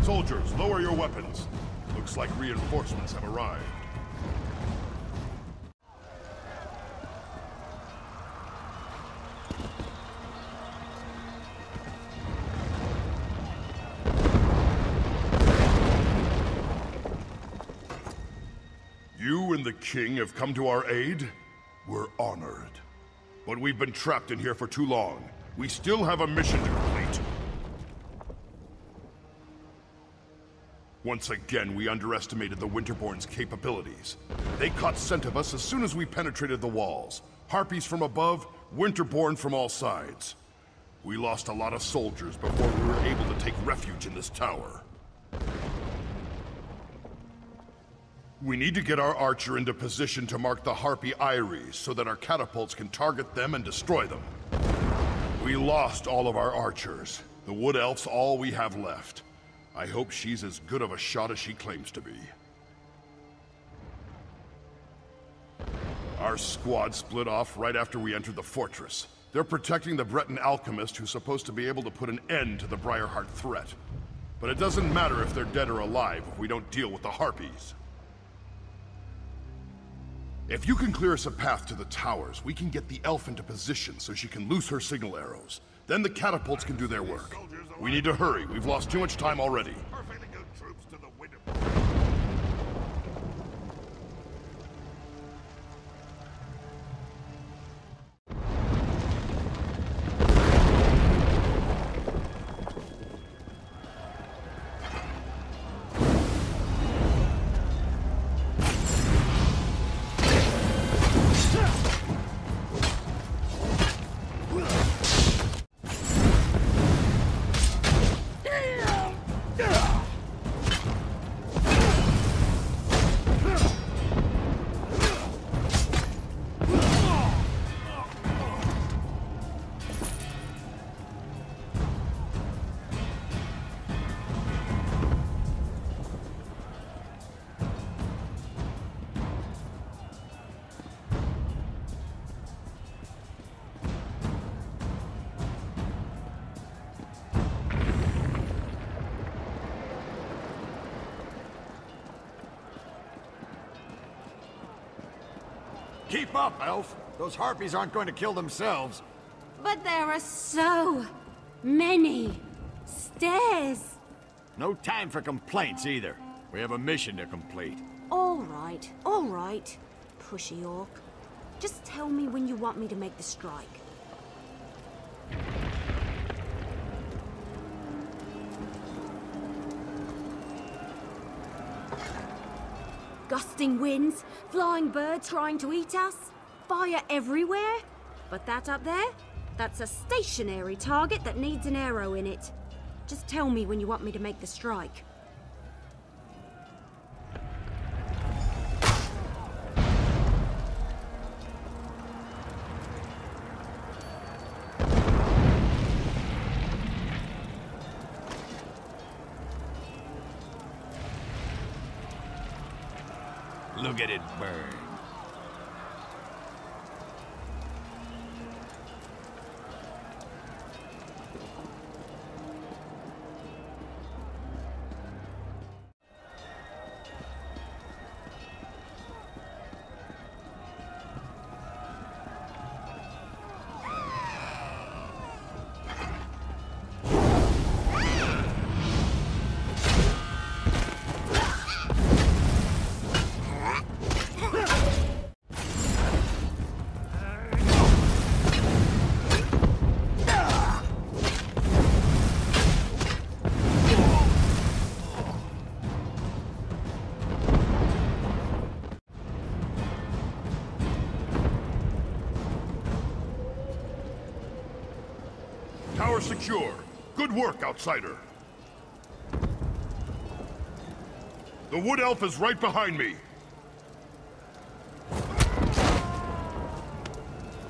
Soldiers, lower your weapons. Looks like reinforcements have arrived. You and the king have come to our aid? We're honored. But we've been trapped in here for too long. We still have a mission to complete. Once again, we underestimated the Winterborn's capabilities. They caught scent of us as soon as we penetrated the walls. Harpies from above, Winterborn from all sides. We lost a lot of soldiers before we were able to take refuge in this tower. We need to get our archer into position to mark the Harpy Eyries so that our catapults can target them and destroy them. We lost all of our archers. The Wood Elf's all we have left. I hope she's as good of a shot as she claims to be. Our squad split off right after we entered the fortress. They're protecting the Breton alchemist who's supposed to be able to put an end to the Briarheart threat. But it doesn't matter if they're dead or alive if we don't deal with the Harpies. If you can clear us a path to the towers, we can get the elf into position so she can loose her signal arrows. Then the catapults can do their work. We need to hurry. We've lost too much time already. Perfectly good troops to the window. Keep up, Elf. Those Harpies aren't going to kill themselves. But there are so many stairs. No time for complaints either. We have a mission to complete. All right, pushy orc. Just tell me when you want me to make the strike. Gusting winds, flying birds trying to eat us, fire everywhere. But that up there, that's a stationary target that needs an arrow in it. Just tell me when you want me to make the strike. Look at it burn. Tower secure. Good work, outsider. The Wood Elf is right behind me.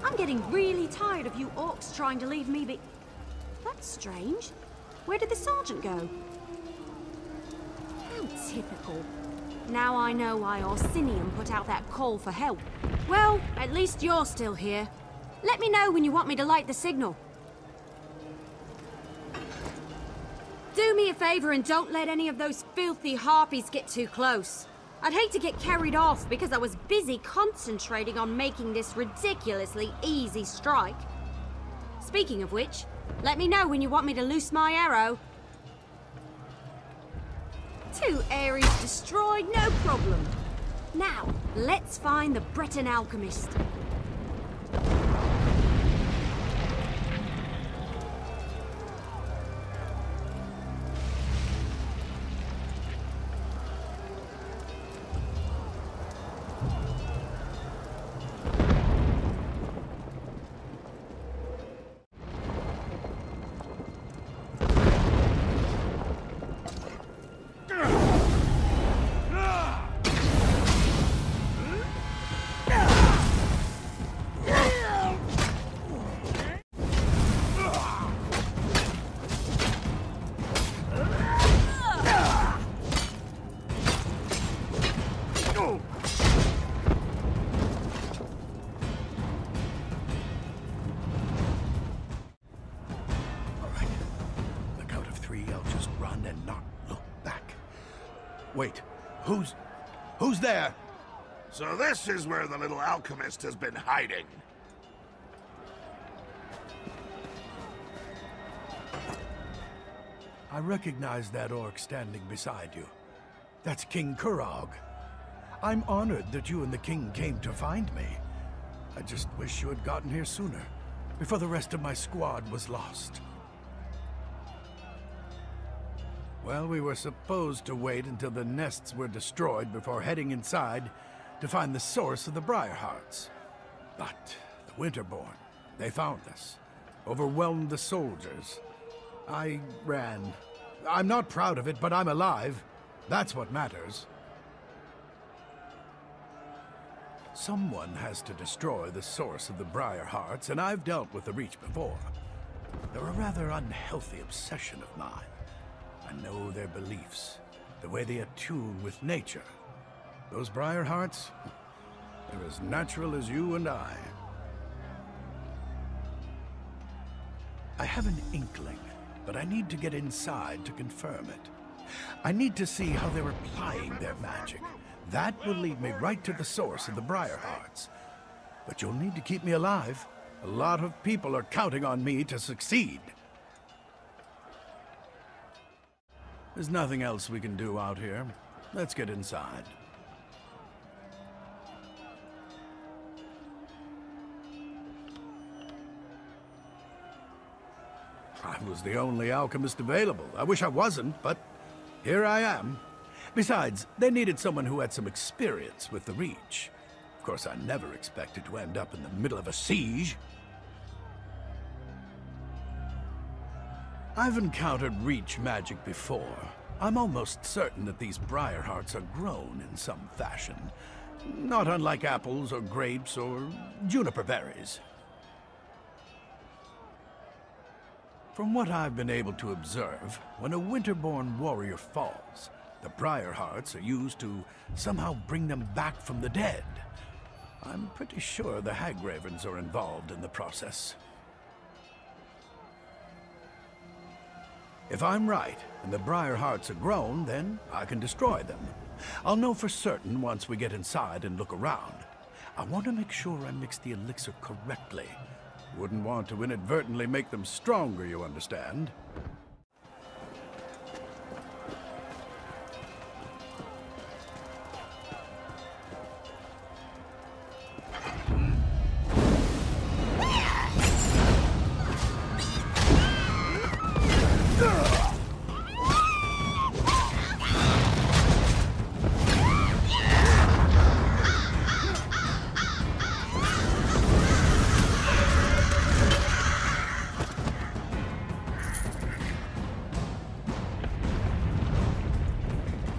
I'm getting really tired of you orcs trying to leave me be... That's strange. Where did the sergeant go? How typical. Now I know why Orsinium put out that call for help. Well, at least you're still here. Let me know when you want me to light the signal. Do Do me a favor and don't let any of those filthy harpies get too close. I'd hate to get carried off because I was busy concentrating on making this ridiculously easy strike. Speaking of which, let me know when you want me to loose my arrow. 2 Ares destroyed, no problem. Now, let's find the Breton alchemist. Wait, who's there? So this is where the little alchemist has been hiding. I recognize that orc standing beside you. That's King Kurog. I'm honored that you and the king came to find me. I just wish you had gotten here sooner, before the rest of my squad was lost. Well, we were supposed to wait until the nests were destroyed before heading inside to find the source of the Briarhearts. But the Winterborn, they found us, overwhelmed the soldiers. I ran. I'm not proud of it, but I'm alive. That's what matters. Someone has to destroy the source of the Briarhearts, and I've dealt with the Reach before. They're a rather unhealthy obsession of mine. I know their beliefs, the way they attune with nature. Those Briarhearts, they're as natural as you and I. I have an inkling, but I need to get inside to confirm it. I need to see how they're applying their magic. That will lead me right to the source of the Briarhearts. But you'll need to keep me alive. A lot of people are counting on me to succeed. There's nothing else we can do out here. Let's get inside. I was the only alchemist available. I wish I wasn't, but here I am. Besides, they needed someone who had some experience with the Reach. Of course, I never expected to end up in the middle of a siege. I've encountered Reach magic before. I'm almost certain that these Briarhearts are grown in some fashion. Not unlike apples or grapes or juniper berries. From what I've been able to observe, when a Winterborn warrior falls, the Briarhearts are used to somehow bring them back from the dead. I'm pretty sure the Hagravens are involved in the process. If I'm right, and the Briarhearts are grown, then I can destroy them. I'll know for certain once we get inside and look around. I want to make sure I mix the elixir correctly. Wouldn't want to inadvertently make them stronger, you understand?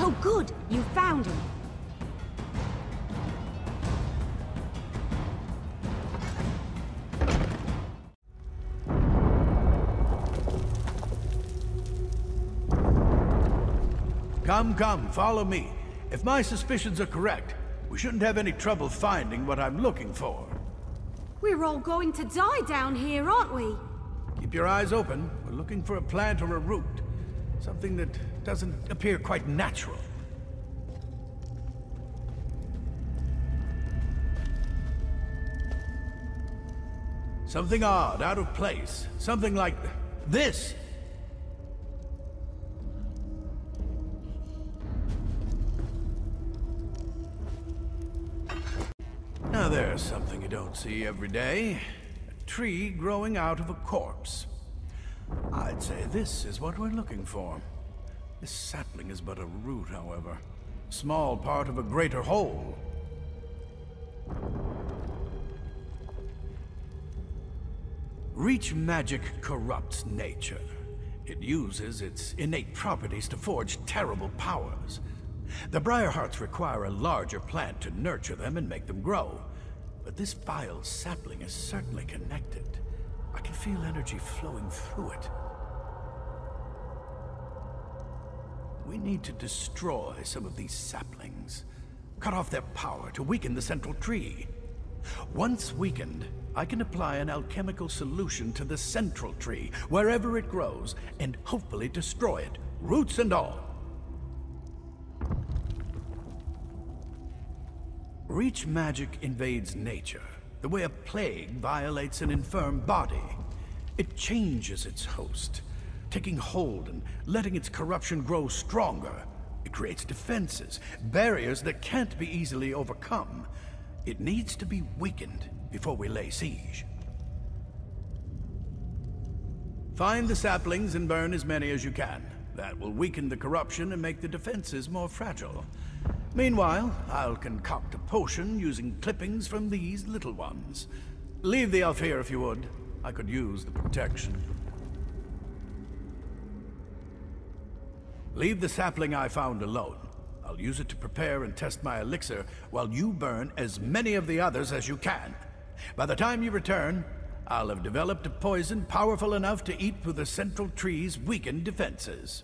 Oh, good! You found him. Come, follow me. If my suspicions are correct, we shouldn't have any trouble finding what I'm looking for. We're all going to die down here, aren't we? Keep your eyes open. We're looking for a plant or a root. Something that doesn't appear quite natural. Something odd, out of place. Something like this. Now there's something you don't see every day. A tree growing out of a corpse. I'd say this is what we're looking for. This sapling is but a root, however. Small part of a greater whole. Reach magic corrupts nature. It uses its innate properties to forge terrible powers. The Briarhearts require a larger plant to nurture them and make them grow. But this vile sapling is certainly connected. I can feel energy flowing through it. We need to destroy some of these saplings. Cut off their power to weaken the central tree. Once weakened, I can apply an alchemical solution to the central tree, wherever it grows, and hopefully destroy it, roots and all. Reach magic invades nature, the way a plague violates an infirm body. It changes its host, taking hold and letting its corruption grow stronger. It creates defenses, barriers that can't be easily overcome. It needs to be weakened before we lay siege. Find the saplings and burn as many as you can. That will weaken the corruption and make the defenses more fragile. Meanwhile, I'll concoct a potion using clippings from these little ones. Leave the elf here if you would. I could use the protection. Leave the sapling I found alone. I'll use it to prepare and test my elixir while you burn as many of the others as you can. By the time you return, I'll have developed a poison powerful enough to eat through the central tree's weakened defenses.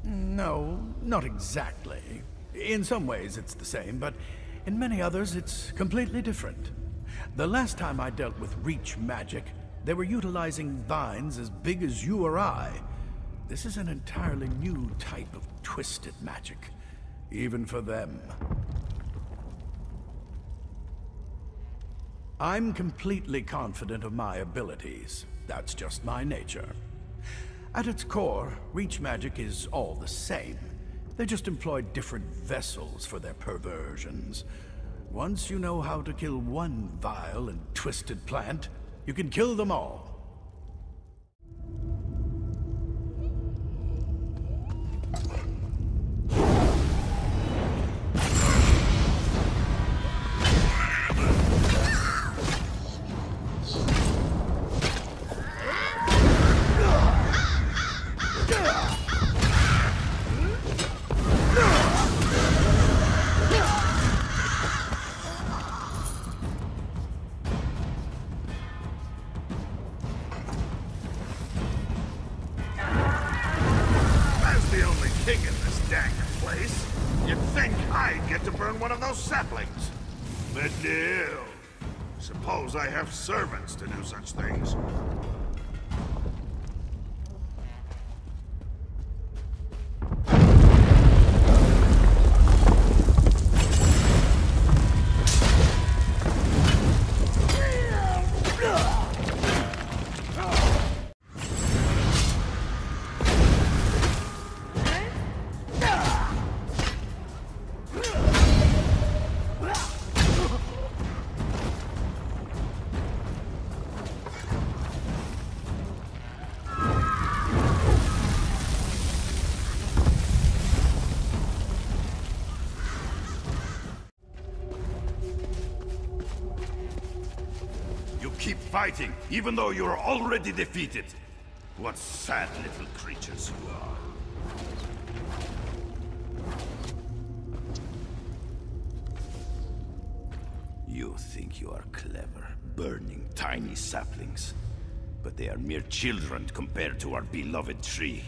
No, not exactly. In some ways it's the same, but in many others it's completely different. The last time I dealt with Reach magic, they were utilizing vines as big as you or I. This is an entirely new type of twisted magic, even for them. I'm completely confident of my abilities. That's just my nature. At its core, Reach magic is all the same. They just employ different vessels for their perversions. Once you know how to kill one vile and twisted plant, you can kill them all. Suppose I have servants to do such things. Keep fighting, even though you're already defeated. What sad little creatures you are. You think you are clever, burning tiny saplings. But they are mere children compared to our beloved tree.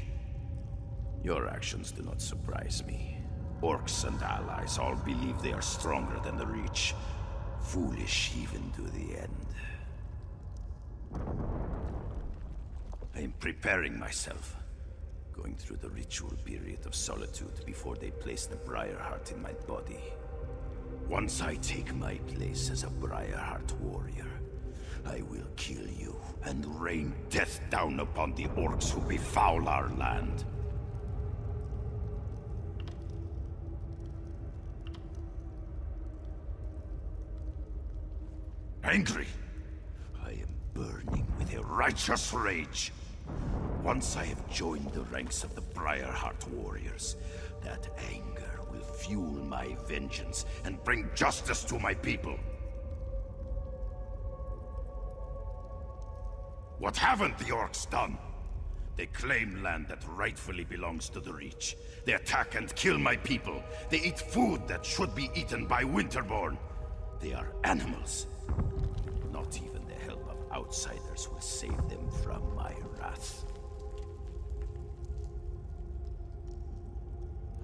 Your actions do not surprise me. Orcs and allies all believe they are stronger than the Reach. Foolish even to the end. I am preparing myself. Going through the ritual period of solitude before they place the Briarheart in my body. Once I take my place as a Briarheart warrior, I will kill you and rain death down upon the orcs who befoul our land. Angry, I am burning with a righteous rage. Once I have joined the ranks of the Briarheart warriors, that anger will fuel my vengeance and bring justice to my people. What haven't the orcs done? They claim land that rightfully belongs to the Reach. They attack and kill my people. They eat food that should be eaten by Winterborn. They are animals. Not even the help of outsiders will save them from my wrath.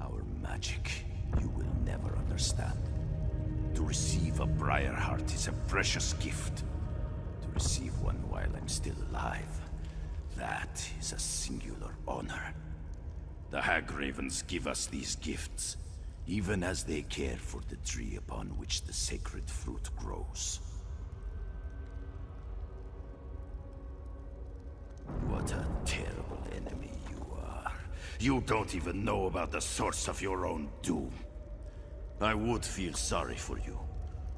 Our magic, you will never understand. To receive a Briarheart is a precious gift. To receive one while I'm still alive, that is a singular honor. The Hag-Ravens give us these gifts, even as they care for the tree upon which the sacred fruit grows. What a terrible enemy you are. You don't even know about the source of your own doom. I would feel sorry for you,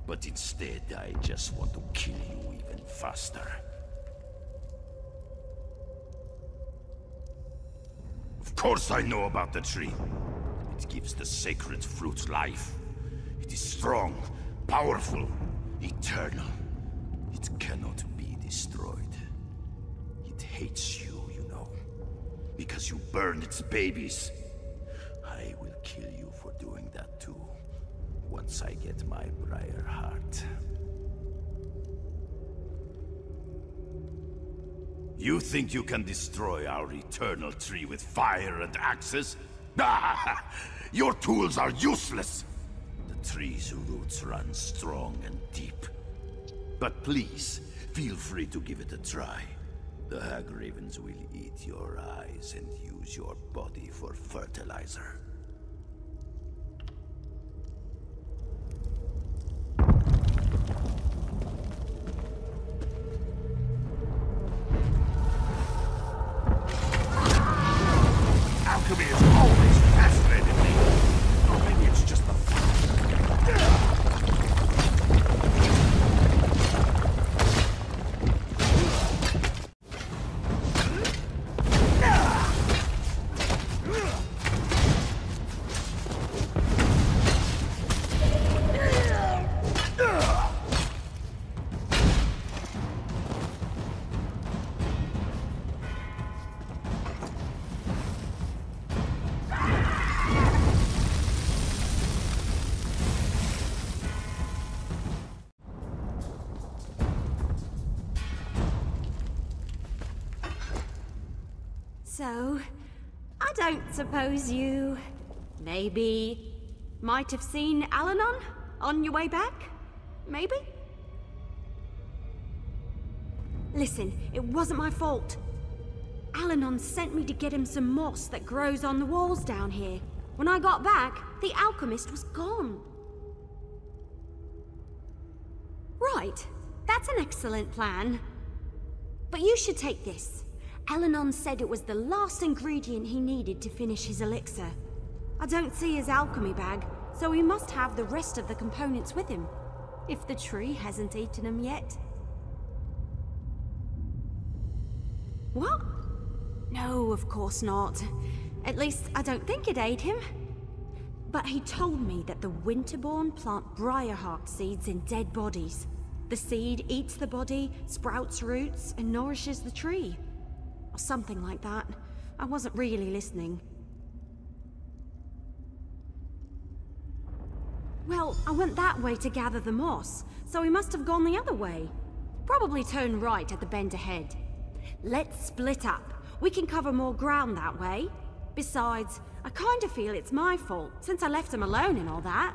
but instead I just want to kill you even faster. Of course I know about the tree. It gives the sacred fruit life. It is strong, powerful, eternal. It cannot be destroyed. It hates you, you know, because you burned its babies. I will kill you for doing that too, once I get my Briarheart. You think you can destroy our eternal tree with fire and axes? Ah! Your tools are useless! The tree's roots run strong and deep. But please, feel free to give it a try. The Hag-Ravens will eat your eyes and use your body for fertilizer. Alchemy has always fascinated me. Or maybe it's just the So, I don't suppose you... maybe... might have seen Alanon on your way back? Maybe? Listen, it wasn't my fault. Alanon sent me to get him some moss that grows on the walls down here. When I got back, the alchemist was gone. Right, that's an excellent plan. But you should take this. Alanon said it was the last ingredient he needed to finish his elixir. I don't see his alchemy bag, so he must have the rest of the components with him. If the tree hasn't eaten them yet. What? No, of course not. At least, I don't think it ate him. But he told me that the Winterborn plant Briarheart seeds in dead bodies. The seed eats the body, sprouts roots, and nourishes the tree. Or something like that. I wasn't really listening. Well, I went that way to gather the moss, so he must have gone the other way. Probably turn right at the bend ahead. Let's split up. We can cover more ground that way. Besides, I kind of feel it's my fault, since I left him alone and all that.